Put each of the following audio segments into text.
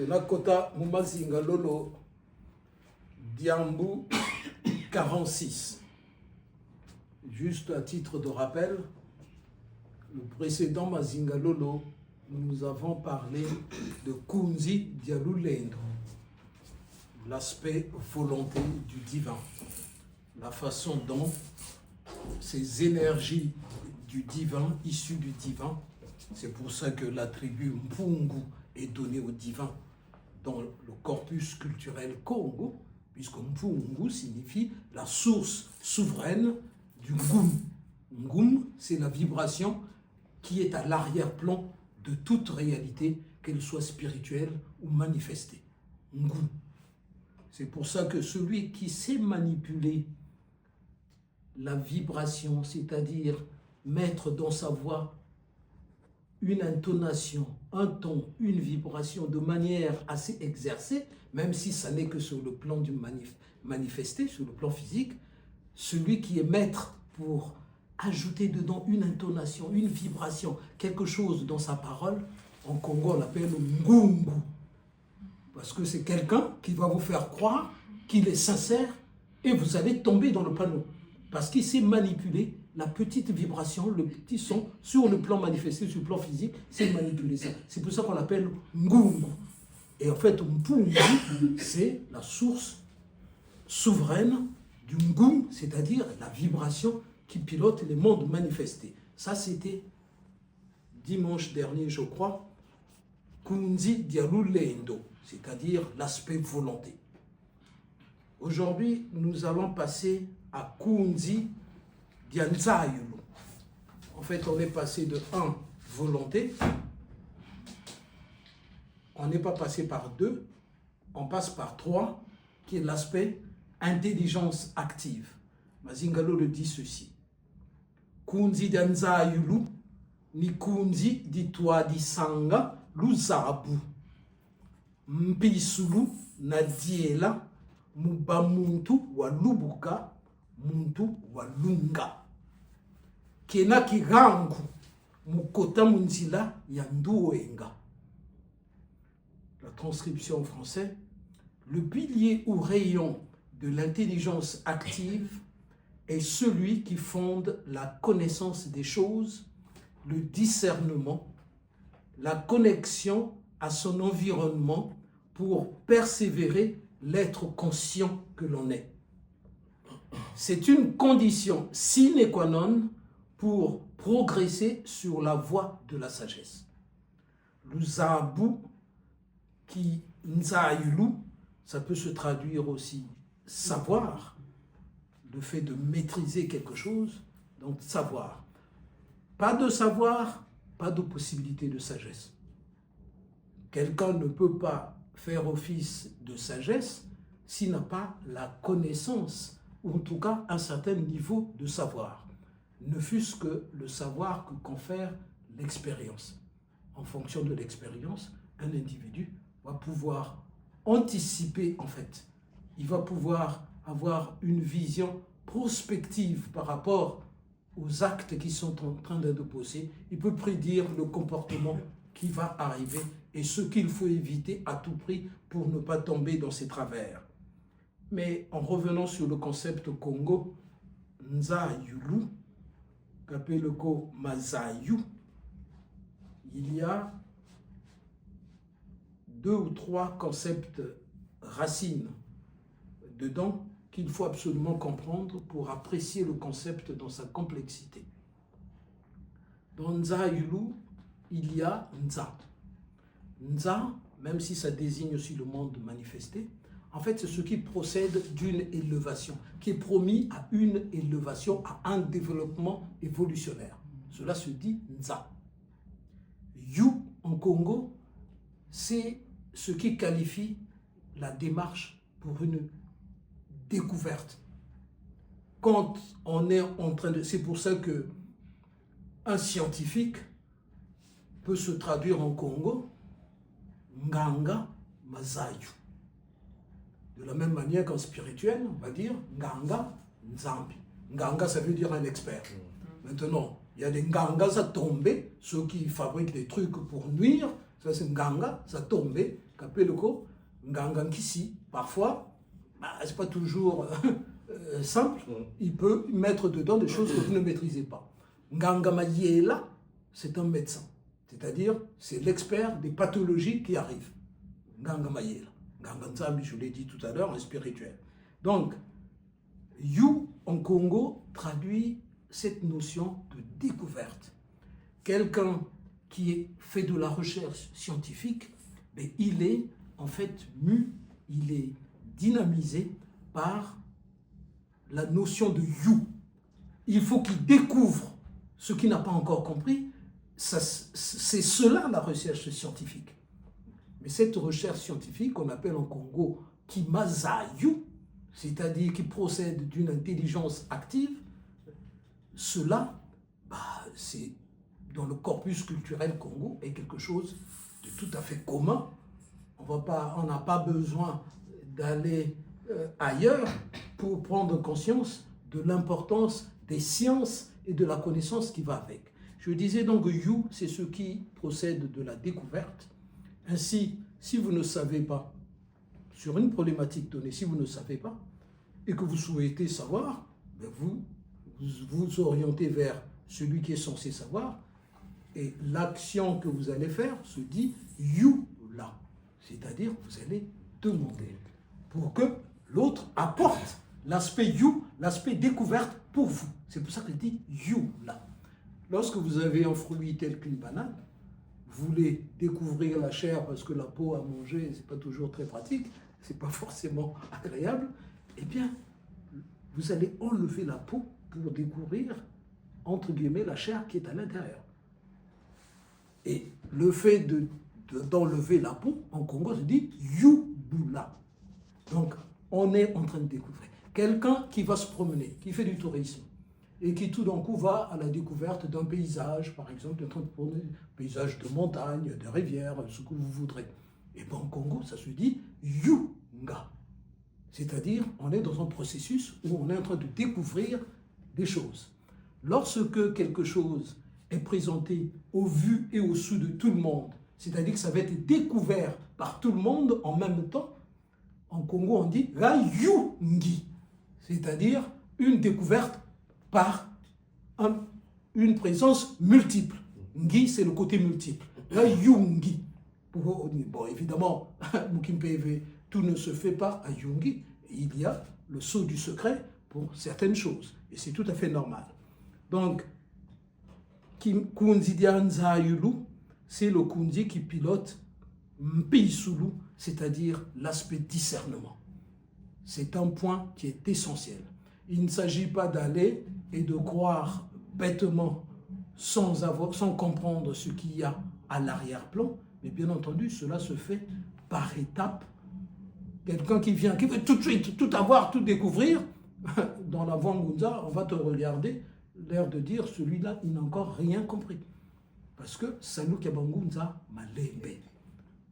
Tenakota Mumazinga Lolo Diambu 46. Juste à titre de rappel, le précédent Mazinga Lolo, nous avons parlé de Kunzi Dialulendo, l'aspect volonté du divin, la façon dont ces énergies du divin, issues du divin, c'est pour ça que l'attribut Mpungu est donné au divin dans le corpus culturel Congo, puisque Mpungu signifie la source souveraine du Ngum. Ngum, c'est la vibration qui est à l'arrière-plan de toute réalité, qu'elle soit spirituelle ou manifestée. Ngum. C'est pour ça que celui qui sait manipuler la vibration, c'est-à-dire mettre dans sa voix une intonation, un ton, une vibration de manière assez exercée, même si ça n'est que sur le plan du manifesté, sur le plan physique, celui qui est maître pour ajouter dedans une intonation, une vibration, quelque chose dans sa parole, en Congo on l'appelle Ngungu. Parce que c'est quelqu'un qui va vous faire croire qu'il est sincère et vous allez tomber dans le panneau. Parce qu'il sait manipuler la petite vibration, le petit son, sur le plan manifesté, sur le plan physique, c'est manipuler ça. C'est pour ça qu'on l'appelle Ngungu. Et en fait, Mpungu, c'est la source souveraine du Ngum, c'est-à-dire la vibration qui pilote les mondes manifestés. Ça, c'était dimanche dernier, je crois, Kunzi Dialulendo, c'est-à-dire l'aspect volonté. Aujourd'hui, nous allons passer à Kunzi Dianzayulu. En fait, on est passé de 1, volonté. On n'est pas passé par 2, on passe par 3, qui est l'aspect intelligence active. Mazingalo le dit ceci. Kunzi Dianzayulu ni kunzi ditwa disanga luzabu. Mpisulu nadiela mubamuntu walubuka muntu walunga. Kena kigangu mukota munzila yanduenga. La transcription en français. Le pilier ou rayon de l'intelligence active est celui qui fonde la connaissance des choses, le discernement, la connexion à son environnement pour persévérer l'être conscient que l'on est. C'est une condition sine qua non pour progresser sur la voie de la sagesse. Luzabu qui nzayulu, ça peut se traduire aussi savoir, le fait de maîtriser quelque chose, donc savoir. Pas de savoir, pas de possibilité de sagesse. Quelqu'un ne peut pas faire office de sagesse s'il n'a pas la connaissance, ou en tout cas un certain niveau de savoir. Ne fût-ce que le savoir que confère l'expérience. En fonction de l'expérience, un individu va pouvoir anticiper en fait. Il va pouvoir avoir une vision prospective par rapport aux actes qui sont en train de poser. Il peut prédire le comportement qui va arriver et ce qu'il faut éviter à tout prix pour ne pas tomber dans ces travers. Mais en revenant sur le concept Congo, Nzayulu, Kapeloko Mazayu, il y a 2 ou 3 concepts racines dedans qu'il faut absolument comprendre pour apprécier le concept dans sa complexité. Dans Nzayulu, il y a Nza. Nza, même si ça désigne aussi le monde manifesté, en fait, c'est ce qui procède d'une élévation, qui est promis à une élévation, à un développement évolutionnaire. Cela se dit Nza. Yu, en Congo, c'est ce qui qualifie la démarche pour une découverte. Quand on est en train de... C'est pour ça que un scientifique peut se traduire en Congo Nganga Mazayu. De la même manière qu'en spirituel, on va dire Nganga Nzambi. Nganga, ça veut dire un expert. Maintenant, il y a des Ngangas à tomber, ceux qui fabriquent des trucs pour nuire, Ça c'est nganga, ça tombe, capé le ko, nganga kisi. Parfois, c'est pas toujours simple, il peut mettre dedans des choses que vous ne maîtrisez pas. Nganga Mayela, c'est un médecin, c'est-à-dire c'est l'expert des pathologies qui arrivent. Nganga Mayela, Nganga Nzambi, je l'ai dit tout à l'heure, un spirituel. Donc, You en Congo traduit cette notion de découverte. Quelqu'un qui fait de la recherche scientifique, mais il est en fait il est dynamisé par la notion de You. Il faut qu'il découvre ce qu'il n'a pas encore compris. C'est cela la recherche scientifique. Mais cette recherche scientifique, qu'on appelle en Congo Kimazayu, c'est-à-dire qui procède d'une intelligence active, cela, c'est dans le corpus culturel Congo est quelque chose de tout à fait commun. On n'a pas besoin d'aller ailleurs pour prendre conscience de l'importance des sciences et de la connaissance qui va avec. Je disais donc You, c'est ce qui procède de la découverte. Ainsi, si vous ne savez pas, sur une problématique donnée, si vous ne savez pas, et que vous souhaitez savoir, vous orientez vers celui qui est censé savoir, et l'action que vous allez faire se dit You là. C'est-à-dire, vous allez demander pour que l'autre apporte l'aspect You, l'aspect découverte pour vous. C'est pour ça qu'il dit You là. Lorsque vous avez un fruit tel qu'une banane, vous voulez découvrir la chair parce que la peau à manger, c'est pas toujours très pratique, c'est pas forcément agréable, eh bien, vous allez enlever la peau pour découvrir, entre guillemets, la chair qui est à l'intérieur. Et le fait d'enlever la peau, en Congo, se dit Yubula. Donc, on est en train de découvrir. Quelqu'un qui va se promener, qui fait du tourisme, et qui tout d'un coup va à la découverte d'un paysage, par exemple, un paysage de montagne, de rivière, ce que vous voudrez. Et bien en Congo, ça se dit Yunga. C'est-à-dire, on est dans un processus où on est en train de découvrir des choses. Lorsque quelque chose est présenté au vu et au su de tout le monde, c'est-à-dire que ça va être découvert par tout le monde en même temps, en Congo, on dit Rayungi, c'est-à-dire une découverte par une présence multiple. Ngi, c'est le côté multiple. Rayungi. Bon, évidemment, Mukimpeve, tout ne se fait pas à Yungi. Il y a le sceau du secret pour certaines choses. Et c'est tout à fait normal. Donc, Kunzi Dianza Yulu, c'est le Kunzi qui pilote Mpeisulu, c'est-à-dire l'aspect discernement. C'est un point qui est essentiel. Il ne s'agit pas d'aller et de croire bêtement sans comprendre ce qu'il y a à l'arrière-plan, mais bien entendu, cela se fait par étapes. Quelqu'un qui vient, qui veut tout de suite tout avoir, tout découvrir, dans la Wangunza, on va te regarder, l'air de dire, celui-là, il n'a encore rien compris. Parce que Sanou Kabangunza Malembe.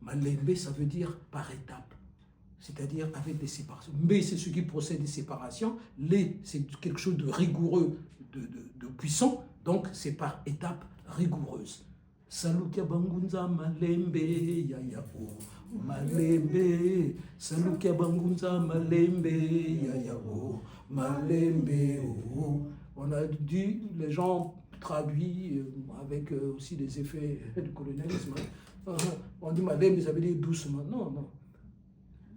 Malembe, ça veut dire par étapes. C'est-à-dire avec des séparations. Mais c'est ce qui procède des séparations. Les, c'est quelque chose de rigoureux, de puissant. Donc, c'est par étapes rigoureuses. Salukia Bangunza Malembe, yaya o Malembe. Salukia Bangunza Malembe, yaya o Malembe o. On a dit, les gens traduits avec aussi des effets du colonialisme. On dit Malembe, ça veut dire doucement. Non, non.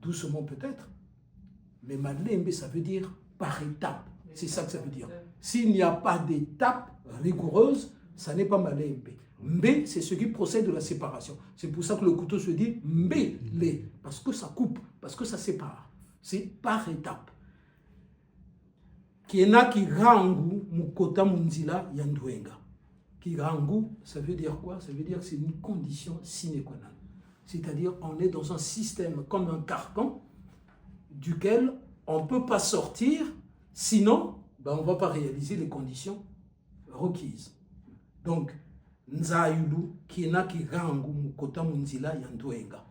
Doucement peut-être, mais Malembe, ça veut dire par étape. C'est ça que ça veut dire. S'il n'y a pas d'étape rigoureuse, ça n'est pas Malembe. Mbe, c'est ce qui procède de la séparation. C'est pour ça que le couteau se dit Mbele, parce que ça coupe, parce que ça sépare. C'est par étape. Kiena kirangu mukota munzila yandwenga. Kirangu, ça veut dire quoi? Ça veut dire que c'est une condition sine qua non. C'est-à-dire on est dans un système comme un carcan duquel on ne peut pas sortir, sinon on ne va pas réaliser les conditions requises. Donc, Nzayulu, Kiena Kirangu, Mukota Munzila Yanduenga.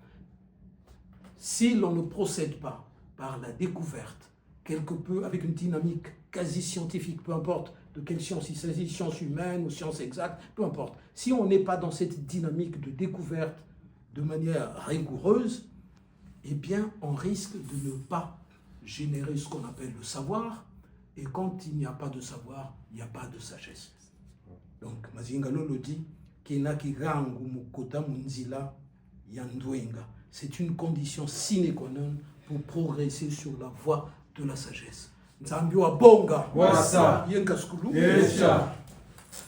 Si l'on ne procède pas par la découverte, quelque peu avec une dynamique quasi scientifique, peu importe de quelle science il s'agit, science humaine ou science exacte, peu importe. Si on n'est pas dans cette dynamique de découverte de manière rigoureuse, eh bien, on risque de ne pas générer ce qu'on appelle le savoir. Et quand il n'y a pas de savoir, il n'y a pas de sagesse. Donc, Mazingalo le dit, c'est une condition sine qua non pour progresser sur la voie de la sagesse. Nzambi wa bonga. Wasa. Yenga skulu. Esha.